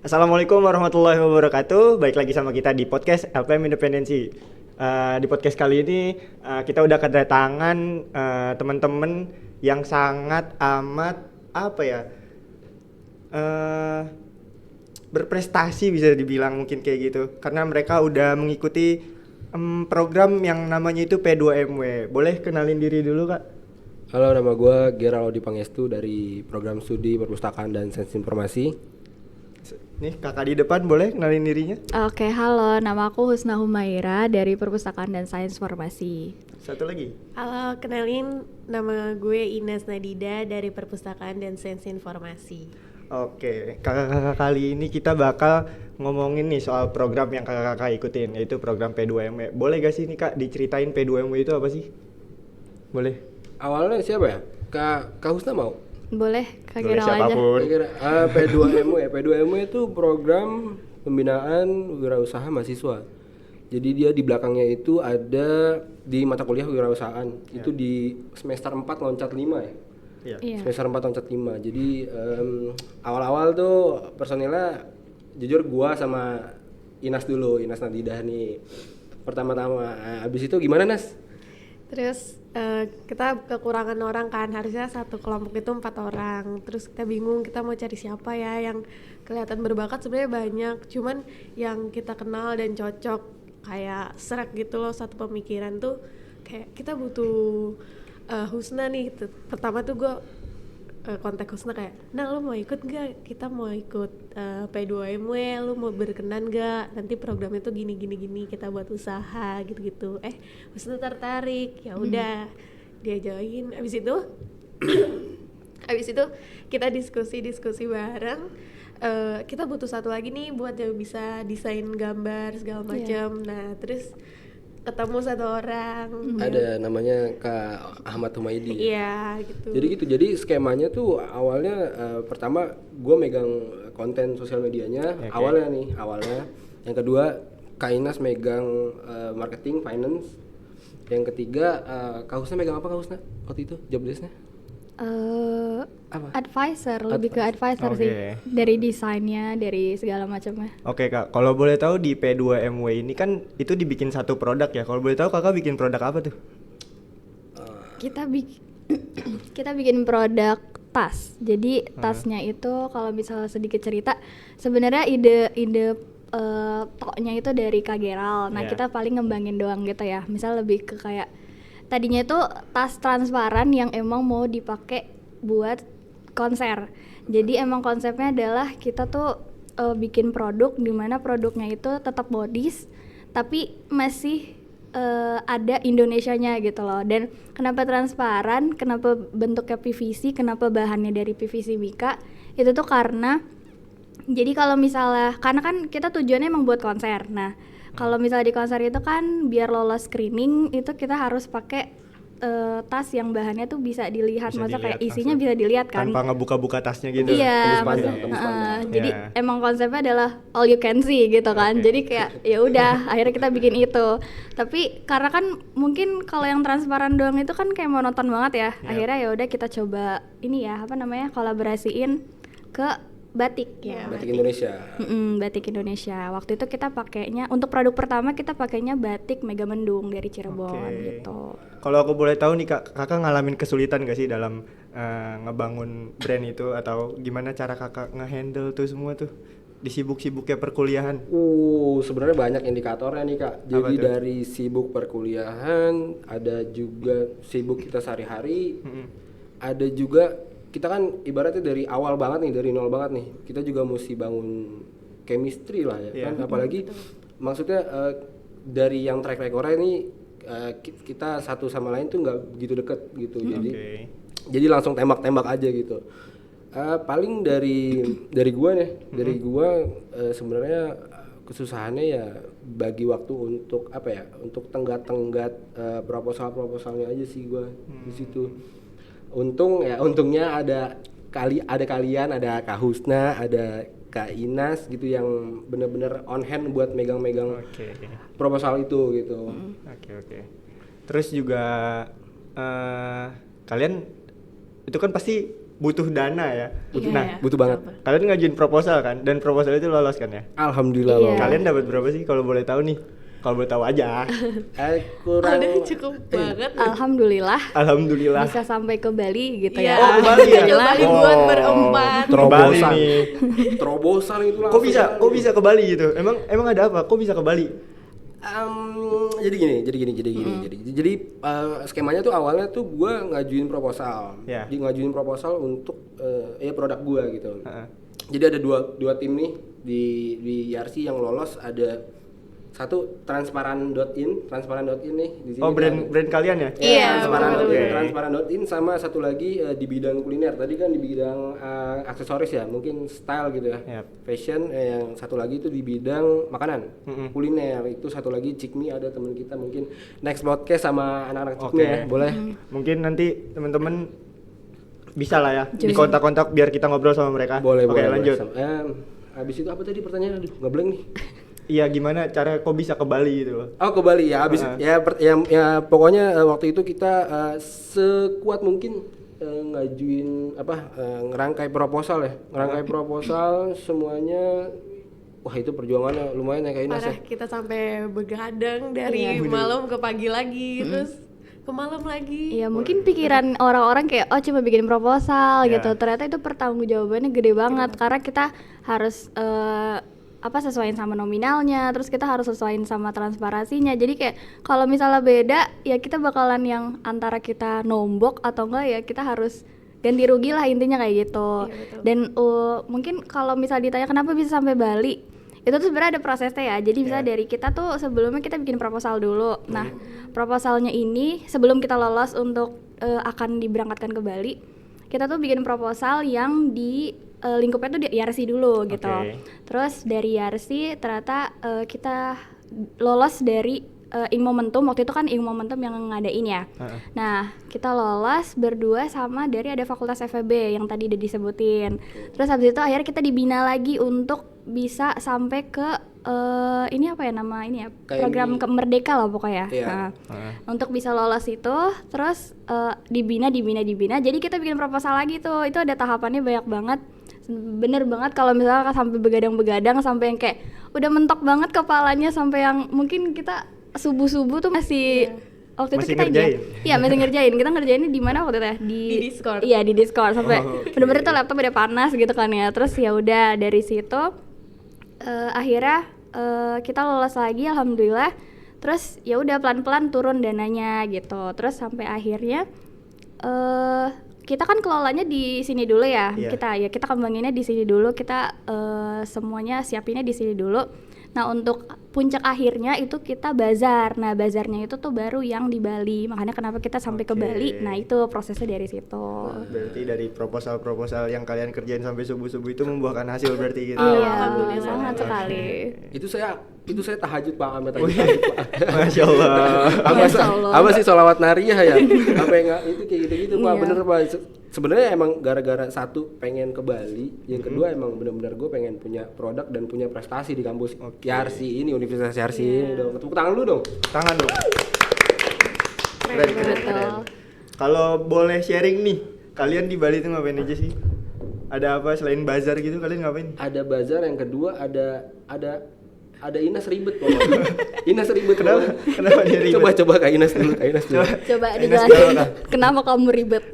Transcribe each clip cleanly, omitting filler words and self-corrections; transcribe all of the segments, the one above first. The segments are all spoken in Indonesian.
Assalamualaikum warahmatullahi wabarakatuh. Baik lagi sama kita di podcast LPM Independensi. Di podcast kali ini kita udah kedatangan teman-teman yang sangat amat berprestasi, bisa dibilang mungkin kayak gitu. Karena mereka udah mengikuti program yang namanya itu P2MW. Boleh kenalin diri dulu, Kak? Halo, nama gue Gerald Dipangestu dari Program Studi Perpustakaan dan Sains Informasi. Nih, kakak di depan, boleh kenalin dirinya? Oke, halo, nama aku Husna Humaira dari Perpustakaan dan Sains Informasi. Satu lagi. Halo, kenalin, nama gue Ines Nadida dari Perpustakaan dan Sains Informasi. Oke, kakak-kakak kali ini kita bakal ngomongin nih soal program yang kakak-kakak ikutin, yaitu program P2MW. Boleh gak sih nih Kak diceritain P2MW itu apa sih? Boleh? Awalnya siapa ya? Kak Husna mau? Boleh, Kak Boleh Gerald aja. siapapun. P2MW. P2MW itu program pembinaan wirausaha mahasiswa. Jadi dia di belakangnya itu ada di mata kuliah wirausahaan. Itu di semester 4 loncat 5 ya. Iya. Semester 4 loncat 5. Jadi awal-awal tuh personilnya jujur gua sama Inas dulu, Inas Nadidah nih. Pertama-tama. Abis itu gimana, Nas? Terus kita kekurangan orang kan, harusnya satu kelompok itu 4 orang. Terus kita bingung kita mau cari siapa ya yang kelihatan berbakat. Sebenarnya banyak, cuman yang kita kenal dan cocok kayak serak gitu loh, satu pemikiran tuh kayak kita butuh Husna nih. Pertama tuh gue kontak Husna kayak, nah lu mau ikut gak? Kita mau ikut P2MW, lu mau berkenan gak? Nanti programnya tuh gini kita buat usaha gitu-gitu. Husna tertarik, ya udah dia join. Abis itu kita diskusi bareng. Kita butuh satu lagi nih buat yang bisa desain gambar segala macam. Nah terus ketemu satu orang. Ada namanya Kak Ahmad Humaydi. Iya gitu. Jadi skemanya tuh awalnya pertama gue megang konten sosial medianya. Okay. Awalnya. Yang kedua Kak Inas megang marketing, finance. Yang ketiga Kak Husna megang apa Kak Husna waktu itu job desk-nya? Apa? Advisor, lebih ke advisor sih. Dari desainnya, dari segala macamnya. Oke Kak, kalau boleh tahu di P2MW ini kan itu dibikin satu produk ya. Kalau boleh tahu kakak bikin produk apa tuh? Kita bikin produk tas. Jadi tasnya itu kalau misalnya sedikit cerita, sebenarnya ide toknya itu dari Kak Gerald. Nah, kita paling ngembangin doang gitu ya. Misal lebih ke kayak tadinya itu tas transparan yang emang mau dipakai buat konser. Jadi emang konsepnya adalah kita tuh bikin produk di mana produknya itu tetap bodies tapi masih ada Indonesianya gitu loh. Dan kenapa transparan, kenapa bentuknya PVC, kenapa bahannya dari PVC Mika, itu tuh karena jadi kalau misalnya, karena kan kita tujuannya emang buat konser. Nah, kalau misalnya di konser itu kan biar lolos screening itu kita harus pakai tas yang bahannya tuh bisa dilihat, masa kayak isinya bisa dilihat kan. Tanpa ngebuka-buka tasnya gitu. Iya, jadi emang konsepnya adalah all you can see gitu kan. Jadi kayak ya udah, akhirnya kita bikin itu. Tapi karena kan mungkin kalau yang transparan doang itu kan kayak monoton banget ya. Akhirnya ya udah kita coba ini ya, kolaborasiin ke batik ya. Batik Indonesia. Batik Indonesia. Waktu itu kita pakainya untuk produk pertama kita pakainya batik Megamendung dari Cirebon gitu. Kalau aku boleh tahu nih Kak, kakak ngalamin kesulitan gak sih dalam ngebangun brand itu, atau gimana cara kakak ngehandle tuh semua tuh di sibuk-sibuknya perkuliahan? Sebenarnya banyak indikatornya nih Kak. Jadi dari sibuk perkuliahan, ada juga sibuk kita sehari-hari, ada juga kita kan ibaratnya dari awal banget nih, dari nol banget nih, kita juga mesti bangun chemistry lah ya kan, apalagi maksudnya dari yang track recordnya ini kita satu sama lain tuh nggak begitu deket gitu. Jadi langsung tembak-tembak aja gitu. Paling dari gua nih, sebenarnya kesusahannya ya bagi waktu untuk untuk tenggat-tenggat proposalnya aja sih gua di situ. Untungnya ada kalian, ada Kak Husna, ada Kak Inas gitu yang bener-bener on hand buat megang-megang proposal itu gitu. Terus juga kalian itu kan pasti butuh dana ya. Iya, Nah, iya. Butuh banget. kalian ngajuin proposal kan, dan proposal itu lolos kan ya? Alhamdulillah Iya. loh. Kalian dapat berapa sih kalau boleh tahu nih? Kalau boleh tahu aja. Kurang Udah cukup banget. Alhamdulillah Alhamdulillah. bisa sampai ke Bali gitu Iya. ya. Oh, ke Bali ya? Ke Bali buat Oh, berempat. ke Bali Terobosan. nih. Terobosan itu Kok langsung bisa? jalan. Kok bisa ke Bali gitu? Emang ada apa? Kok bisa ke Bali? Jadi gini. Jadi skemanya tuh awalnya tuh gua ngajuin proposal. Ya. Ngajuin proposal untuk ya produk gua gitu. Heeh. Jadi ada dua tim nih di YRC yang lolos, ada satu transparan.in nih di sini. Oh, brand kalian ya? Iya, transparan.in, betul. transparan.in sama satu lagi di bidang kuliner. Tadi kan di bidang aksesoris ya, mungkin style gitu ya. Yap. Fashion, yang satu lagi itu di bidang makanan. Mm-mm. Kuliner. Itu satu lagi Cikmi, ada teman kita mungkin next podcast sama anak-anak Cikmi Oke. ya. Boleh. Mungkin nanti teman-teman bisa lah ya Join. di kontak-kontak biar kita ngobrol sama mereka. Boleh, Oke, boleh. lanjut. Habis itu apa tadi pertanyaannya? Aduh, nggak blank nih. Iya, gimana cara kok bisa ke Bali gitu loh? Oh, ke Bali ya. Habis ya pokoknya waktu itu kita sekuat mungkin ngajuin ngerangkai proposal ya. Ngerangkai proposal semuanya. Wah, itu perjuangannya lumayan ya Kak Ines ya. Parah, kita sampai begadang dari Iya. malam ke pagi lagi, terus ke malam lagi. Iya, mungkin pikiran orang-orang kayak oh cuma bikin proposal Ya. gitu. Ternyata itu pertanggungjawabannya gede banget karena kita harus sesuaiin sama nominalnya, terus kita harus sesuaiin sama transparansinya. Jadi kayak kalau misalnya beda, ya kita bakalan yang antara kita nombok atau enggak ya kita harus ganti rugi lah intinya kayak gitu. Iya, betul. Dan mungkin kalau misalnya ditanya kenapa bisa sampai Bali, itu tuh sebenarnya ada prosesnya ya. Jadi misalnya Ya. dari kita tuh sebelumnya kita bikin proposal dulu. Nah, proposalnya ini sebelum kita lolos untuk akan diberangkatkan ke Bali, kita tuh bikin proposal yang di lingkupnya tuh di YRC dulu gitu. Oke. Terus dari YRC ternyata kita lolos dari Ing Momentum. Waktu itu kan Ing Momentum yang ngadain ya. Heeh. Nah, kita lolos berdua sama dari ada fakultas FEB yang tadi udah disebutin. Terus habis itu akhirnya kita dibina lagi untuk bisa sampai ke ini apa ya nama ini ya, KMI. program Merdeka lah pokoknya. Iya. Nah, Heeh. untuk bisa lolos itu terus dibina. Jadi kita bikin proposal lagi tuh. Itu ada tahapannya banyak banget. Bener banget kalau misalnya sampai begadang-begadang sampai yang kayak udah mentok banget kepalanya sampai yang mungkin kita subuh-subuh tuh masih waktu Masih itu kita ngerjain? Iya, masih ngerjain. Kita ngerjainnya di mana waktu itu ya? Di Discord. Iya, di Discord sampai Oh, oke. bener-bener tuh laptop udah panas gitu kan ya. Terus ya udah dari situ akhirnya kita lolos lagi alhamdulillah. Terus ya udah pelan-pelan turun dananya gitu. Terus sampai akhirnya kita kan kelolanya di sini dulu ya. Iya. Kita kembanginnya di sini dulu. Kita semuanya siapinnya di sini dulu. Nah, untuk puncak akhirnya itu kita bazar. Nah, bazarnya itu tuh baru yang di Bali. Makanya kenapa kita sampai ke Oke. Bali. Nah, itu prosesnya dari situ. Berarti dari proposal-proposal yang kalian kerjain sampai subuh-subuh itu membuahkan hasil berarti gitu. Iya, Alhamdulillah. sangat sekali. Itu saya tahajud Pak, sampai Wih, tahajud Pak. Masya Allah. Masya Allah. Apa sih sholawat nariyah ya? Apa yang itu kayak gitu-gitu Pak, Iya. bener Pak. Sebenarnya emang gara-gara satu pengen ke Bali, yang kedua emang benar-benar gue pengen punya produk dan punya prestasi di kampus YRC ini, Universitas YRC ini dong. Tepuk tangan dulu dong. Tangan dong. Keren, keren, Betul. keren. Kalau boleh sharing nih, kalian di Bali itu ngapain aja sih? Ada apa selain bazar gitu kalian ngapain? Ada bazar, yang kedua ada Ines ribet pokoknya. Ines ribet. Kenapa? pokoknya. Kenapa dia ribet? Coba Kak Ines dulu, Kak Ines dulu. Coba Ines dijelasin kenapa? kenapa kamu ribet.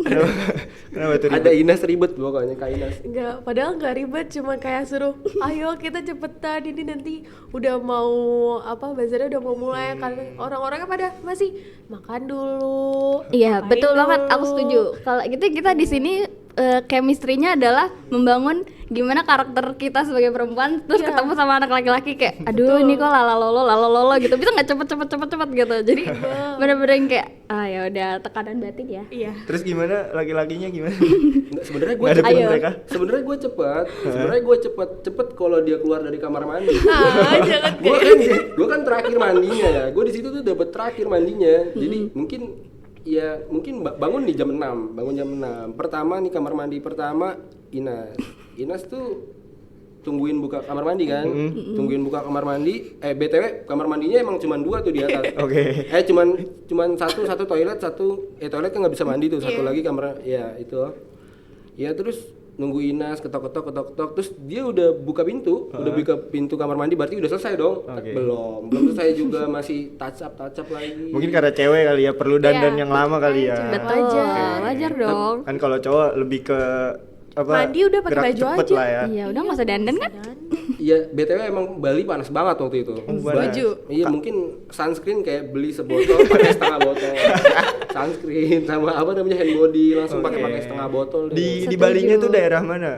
Kenapa tuh Ada ribet? Ines ribet pokoknya Kak Ines. Enggak, padahal nggak ribet, cuma kayak suruh ayo kita cepetan, ini nanti udah mau bazarnya udah mau mulai kan orang-orangnya pada masih makan dulu. Iya, ngapain betul banget. Aku dulu. setuju. Kalau gitu kita di sini chemistry-nya adalah membangun gimana karakter kita sebagai perempuan terus Iya. ketemu sama anak laki-laki kayak aduh ini kok lalalolo gitu. Bisa nggak cepet gitu. Jadi bener-bener yang kayak ya udah tekanan batin ya. Iya. Terus gimana laki-lakinya gimana? Nggak, sebenarnya gue Ngadepin Ayo. mereka? Sebenarnya gue cepet kalau dia keluar dari kamar mandi. Jangan gue kan terakhir mandinya ya. Gue di situ tuh dapat terakhir mandinya. Jadi mungkin bangun di jam 6. Bangun jam 6. Pertama nih kamar mandi pertama Inas tuh tungguin buka kamar mandi kan. Tungguin buka kamar mandi. BTW kamar mandinya emang cuma 2 tuh di atas. Oke. Cuman satu toilet, toilet kan nggak bisa mandi tuh, satu lagi kamar ya itu. Ya terus nunggu Inas ketok terus dia udah buka pintu, kamar mandi, berarti udah selesai dong. Oke. Belum selesai juga, masih touch up lagi. Mungkin karena cewek kali ya, perlu dandan yang lama kali ya. Betul, wajar dong. Kan kalau cowok lebih ke apa? Mandi udah pakai gerak baju cepet aja. lah ya. Iya, udah nggak usah dandan kan? Iya, BTW emang Bali panas banget waktu itu. Setuju. Iya, mungkin sunscreen kayak beli sebotol pakai setengah botol. Sunscreen sama apa namanya hand body langsung pakai setengah botol deh. Di Setuju. Balinya tuh daerah mana?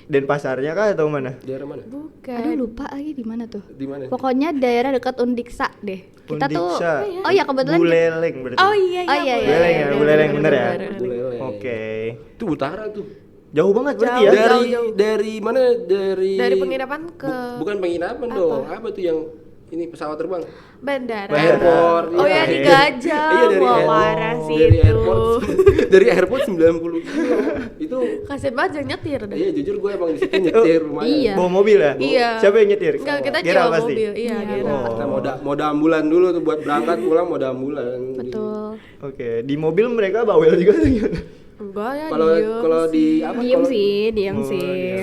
Denpasarnya kah atau mana? daerah mana? Bukan. Aduh lupa lagi di mana tuh. Di mana? Pokoknya daerah dekat Undiksa deh. Kita tuh Undiksa. oh ya kebetulan Buleleng berarti. Oh iya Oh, iya, iya. Buleleng ya, Buleleng bener ya. Buleleng. Oke. Itu utara tuh. Jauh banget berarti Jauh. ya. Dari mana? Dari Penginapan ke bukan penginapan dong. Apa tuh yang ini pesawat terbang? bandara. Airport. Oh ya di Gajah. Iya, dari Wah, airport. waras Dari itu. airport. Dari airport 90 kilo. Itu Kasian banget yang nyetir dah. iya jujur gue emang di situ nyetir lumayan. Iya. Bawa mobil ya? Iya. Siapa yang nyetir? Enggak, kita Gera sewa pasti. mobil. Iya, Iya. Gera. Kita moda ambulan dulu tuh buat berangkat pulang moda ambulan. betul. Oke, di mobil mereka bawel juga tuh gimana? Enggak ya Kalau di apa? Diem kalau- sih, diem Oh, sih.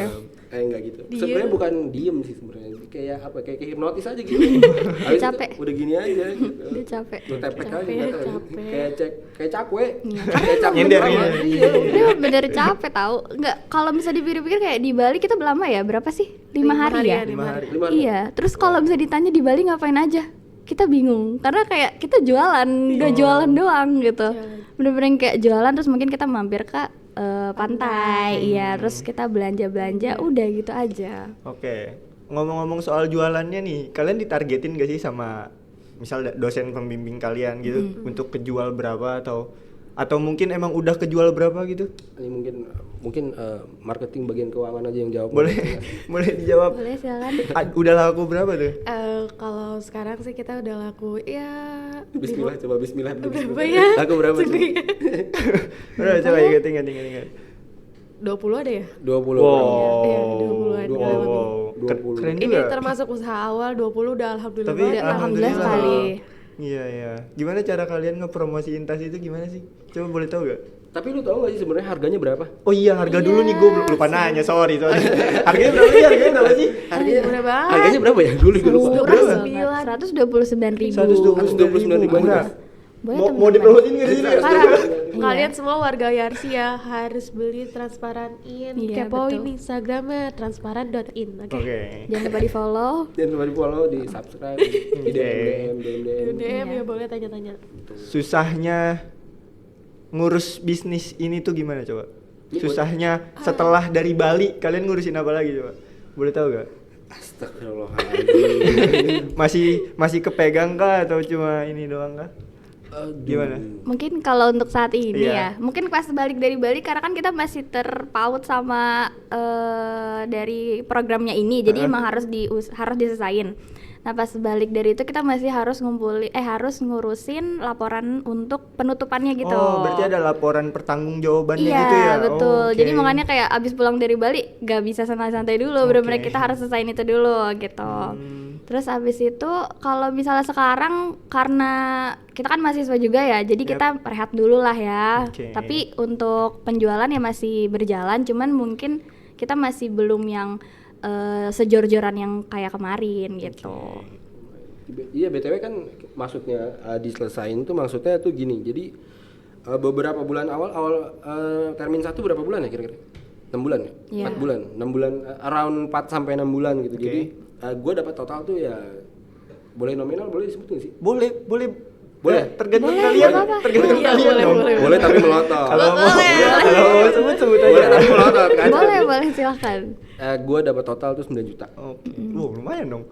enggak gitu. Diem. Sebenarnya bukan diem sih sebenarnya. Kayak apa? Kayak hipnotis aja gitu. Habis itu Capek. udah gini aja gitu. Dia capek. Lu tepek aja Capek, kata. capek. Kayak capek. Iya. Kayak capek. Nyender, lama. nyender. Iya. Dia bener capek tahu. Enggak, kalau bisa dipikir-pikir kayak di Bali kita lama ya? Berapa sih? 5 hari ya? 5 hari. 5 hari. Iya, terus kalau bisa ditanya di Bali ngapain aja? Kita bingung karena kayak kita jualan, gak jualan doang gitu. Bener-bener kayak jualan terus mungkin kita mampir ke pantai, iya, terus kita belanja-belanja, udah gitu aja. Oke. Ngomong-ngomong soal jualannya nih, kalian ditargetin gak sih sama misal dosen pembimbing kalian gitu untuk kejual berapa atau mungkin emang udah kejual berapa gitu? Ini mungkin marketing bagian keuangan aja yang jawab. Boleh boleh dijawab. Boleh silakan. Udah laku berapa tuh? Kalau sekarang sih kita udah laku ya Bismillah, coba bismillah. Berapa ya? Laku berapa sih? Udah coba ingat. 20 ada ya? 20. Iya, 20-an. Wow. 20. Keren Ini juga. termasuk usaha awal, 20 udah alhamdulillah. Tapi banget. alhamdulillah sekali. Iya iya. Gimana cara kalian ngepromosiin tas itu gimana sih? Coba boleh tahu gak? Tapi lu tahu gak sih sebenarnya harganya berapa? Oh iya harga dulu nih gue lupa nanya sorry. Harganya berapa sih? Murah banget. Harganya berapa ya? Dulu gue lupa. Berapa? 129.000. 129.000. Boleh Mau dipromosiin nggak di sini? Parah. Iya. Kalian semua warga Yarsi ya harus beli transparan in. Iya, Kepoin betul. Instagramnya transparan.in. Oke. Oke. Jangan lupa di follow. Jangan lupa di follow, di subscribe, di DM. DM Iya. ya boleh tanya-tanya. Susahnya ngurus bisnis ini tuh gimana coba? Susahnya setelah dari Bali kalian ngurusin apa lagi coba? Boleh tahu gak? Astagfirullahaladzim. Masih kepegang kah atau cuma ini doang kah? Gimana? Mungkin kalau untuk saat ini Iya. ya, mungkin pas balik dari Bali karena kan kita masih terpaut sama dari programnya ini, jadi emang harus diselesain. Nah pas balik dari itu kita masih harus harus ngurusin laporan untuk penutupannya gitu. Oh, berarti ada laporan pertanggungjawabannya Iya, gitu ya? betul. Oh, Jadi oke. makanya kayak abis pulang dari Bali gak bisa santai-santai dulu, bener-bener Oke. kita harus selesaiin itu dulu gitu. Terus abis itu kalau misalnya sekarang karena kita kan mahasiswa juga ya, jadi kita rehat dulu lah ya. Oke. Tapi untuk penjualan ya masih berjalan, cuman mungkin kita masih belum yang sejor-joran yang kayak kemarin gitu. Iya, BTW kan maksudnya diselesain tuh maksudnya tuh gini. Jadi beberapa bulan awal termin 1 berapa bulan ya kira-kira? 6 bulan ya? Iya. 4 bulan. 6 bulan around 4 sampai 6 bulan gitu. Oke. Jadi gue dapat total tuh ya boleh nominal, boleh disebut nggak sih? Boleh. Boleh. Tergantung Boleh, kalian. nggak apa-apa. Tergantung Iya, kalian boleh, dong. boleh. Boleh tapi melotot. Kalau mau sebut aja. Boleh tapi melotot kan? boleh silakan. Gue dapat total tuh 9 juta. Oke. Wow, lumayan dong.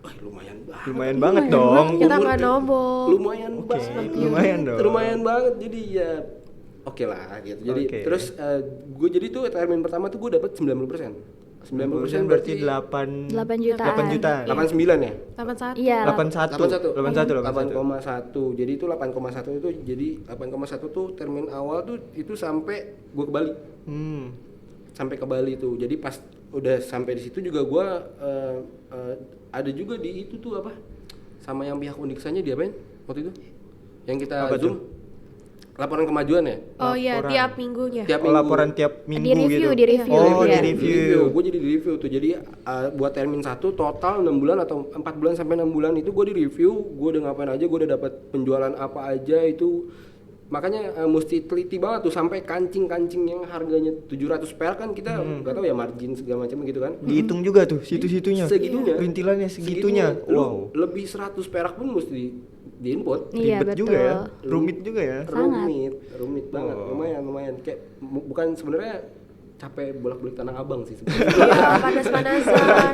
Wah, lumayan banget. Lumayan banget dong. Kita nggak nombok. Lumayan Oke, banget. lumayan dong. Lumayan banget. Jadi ya oke lah gitu. Jadi Oke. terus gue jadi tuh termin pertama tuh gue dapat 90%. 90% 90% berarti 8 8 jutaan. 8 juta. 89 ya? 81. Iya. 81. 8,1. Jadi itu 8,1 itu jadi 8,1 tuh termin awal tuh itu sampai gue ke Bali. Sampai ke Bali tuh. Jadi pas udah sampai di situ juga gue ada juga di itu tuh apa? Sama yang pihak Undiksanya diapain waktu itu? Yang kita Apa Zoom. tuh? laporan kemajuan ya. Oh iya, Laporan. tiap minggunya. Tiap Oh, laporan tiap minggu Di review, gitu. di review. Oh, Iya. di review. Gue jadi di review tuh. Jadi buat termin 1 total 6 bulan atau 4 bulan sampai 6 bulan itu gue di review, gue udah ngapain aja, gue udah dapat penjualan apa aja itu. Makanya mesti teliti banget tuh sampai kancing-kancing yang harganya 700 perak kan kita nggak tahu ya margin segala macam gitu kan. Dihitung juga tuh situ-situnya. Segitunya. Rintilannya segitunya. Lu Wow. lebih 100 perak pun mesti diinput. Iya, Ribet betul. juga ya. Rumit juga ya. Rumit banget. Oh. Lumayan kayak bukan sebenarnya capek bolak-balik Tanah Abang sih sebenarnya. Iya, panas-panasan.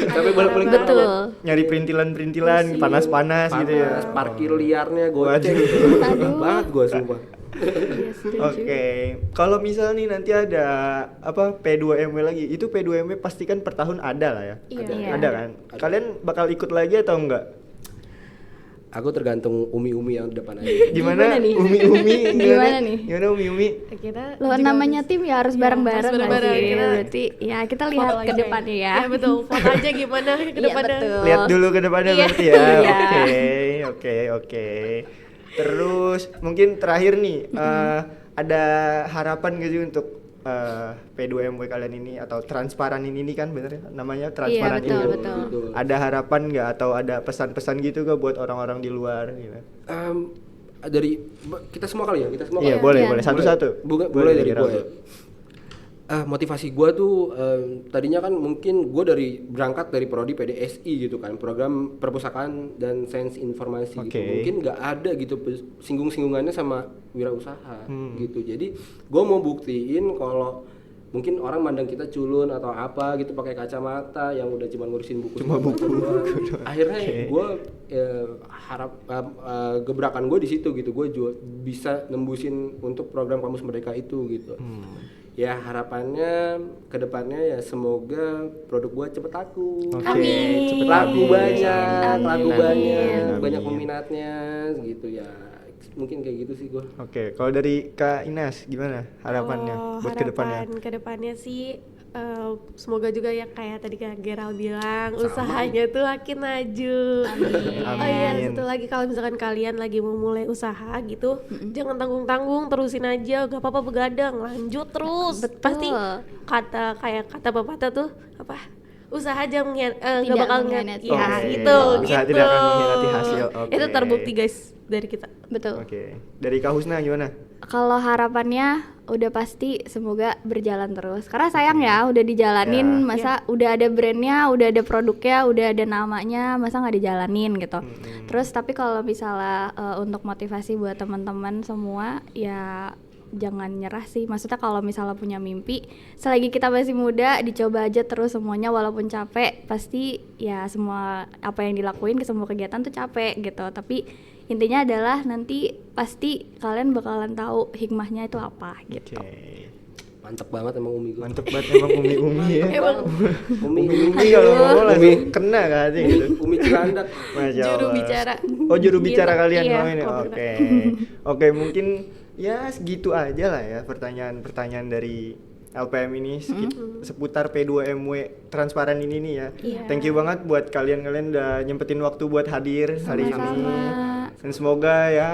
Tapi bolak-balik Ada Betul. Nyari perintilan-perintilan panas-panas gitu ya. Panas, parkir liarnya goceng. Waduh. Enak banget gua sumpah. Iya, setuju. Oke, kalau misal nih nanti ada apa P2MW lagi, itu P2MW pastikan per tahun ada lah ya. Iya. Iya. Ada kan? Kalian bakal ikut lagi atau enggak? Aku tergantung umi-umi yang di depan aja. Gimana Gimana nih? Umi-umi? Gimana nih? Gimana umi-umi? Kita Lo juga namanya harus- tim ya harus Iya, bareng-bareng harus nggak bareng-bareng. sih? Kita Berarti ya kita lihat foto ke aja. depannya ya. Iya betul, foto aja gimana ke Iya, depannya. betul. Lihat dulu ke depannya Iya. berarti ya. Iya. Oke. Terus mungkin terakhir nih ada harapan gak sih untuk P2MW kalian ini atau transparan ini kan bener ya namanya transparan betul, ini. betul. Ada harapan nggak atau ada pesan-pesan gitu gak buat orang-orang di luar gitu? Dari kita semua kali ya, kita semua Iya, kali. boleh, Iya. boleh. Satu-satu. Boleh dari Raldo. gue ya. Motivasi gue tuh tadinya kan mungkin gue berangkat dari prodi PDSI gitu kan, program perpustakaan dan sains informasi gitu. Oke. Mungkin nggak ada gitu singgung-singgungannya sama wirausaha gitu. Jadi gue mau buktiin kalau mungkin orang mandang kita culun atau apa gitu pakai kacamata yang udah cuma ngurusin buku. Cuma buku doang. Akhirnya Oke. gue gebrakan gue di situ gitu. Gue juga bisa nembusin untuk program Kamus Merdeka itu gitu. Ya harapannya kedepannya ya semoga produk gua cepet laku. Oke, Amin. cepet Laku banyak, Amin. laku Amin. banyak, Amin. banyak peminatnya gitu ya. Mungkin kayak gitu sih gua. Oke, kalau dari Kak Inas gimana harapannya buat kedepannya? Kedepannya sih semoga juga ya kayak tadi Kak Geral bilang usahanya tuh makin maju. Oh iya, Amin. satu lagi kalau misalkan kalian lagi mau mulai usaha gitu, jangan tanggung-tanggung, terusin aja, gak apa-apa begadang, lanjut terus. Betul. Pasti kata pepatah tuh apa? Usaha jangan Tidak gak bakal mengkhianati ya hasil. gitu. Usaha gitu. tidak akan mengkhianati hasil. Oke. Itu terbukti guys dari kita. Betul. Oke, dari Kak Husna gimana? Kalau harapannya udah pasti semoga berjalan terus. Karena sayang ya udah dijalanin, Ya. masa udah ada brandnya, udah ada produknya, udah ada namanya, masa nggak dijalanin gitu. Terus tapi kalau misalnya untuk motivasi buat teman-teman semua ya jangan nyerah sih. Maksudnya kalau misalnya punya mimpi, selagi kita masih muda, dicoba aja terus semuanya walaupun capek. Pasti ya semua apa yang dilakuin ke semua kegiatan tuh capek gitu. Tapi intinya adalah nanti pasti kalian bakalan tahu hikmahnya itu apa gitu. Oke. Mantep banget emang umi gua. Mantep banget emang umi-umi ya. Emang Umi Kalau ngomong langsung kena kan hati gitu. Umi Cilandak. Masya juru Allah. bicara. Oh, juru bicara Gitu, kalian iya, mau ini. kalau Oke. Oke, mungkin ya segitu aja lah ya pertanyaan-pertanyaan dari LPM ini seputar P2MW transparan ini nih ya. Iya. Thank you banget buat kalian udah nyempetin waktu buat hadir hari ini. Sama-sama. Dan semoga ya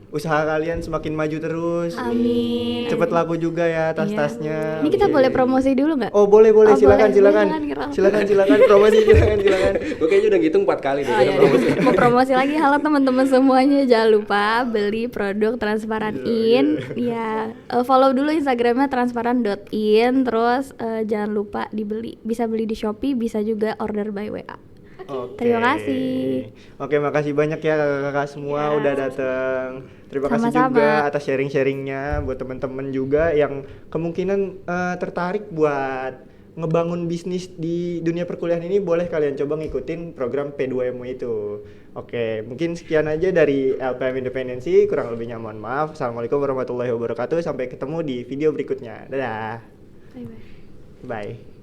usaha kalian semakin maju terus. Amin. Cepet laku juga ya tas-tasnya. Ini kita Oke. boleh promosi dulu nggak? Oh, boleh Oh, silakan boleh. silakan. Silakan, Silakan promosi silakan. Gua kayaknya udah ngitung 4 kali deh. Oh, iya. Mau promosi lagi, halo teman-teman semuanya, jangan lupa beli produk Transparan In. Ya, follow dulu Instagramnya transparan.in. Terus jangan lupa dibeli, bisa beli di Shopee, bisa juga order by WA. Oke. Terima kasih. Oke, makasih banyak ya kakak-kakak semua udah datang. Terima kasih Sama-sama. juga atas sharing-sharingnya buat teman-teman juga yang kemungkinan tertarik buat ngebangun bisnis di dunia perkuliahan ini. Boleh kalian coba ngikutin program P2MW itu. Oke, mungkin sekian aja dari LPM Independensi. Kurang lebihnya mohon maaf. Assalamualaikum warahmatullahi wabarakatuh. Sampai ketemu di video berikutnya. Dadah. Bye-bye. Bye.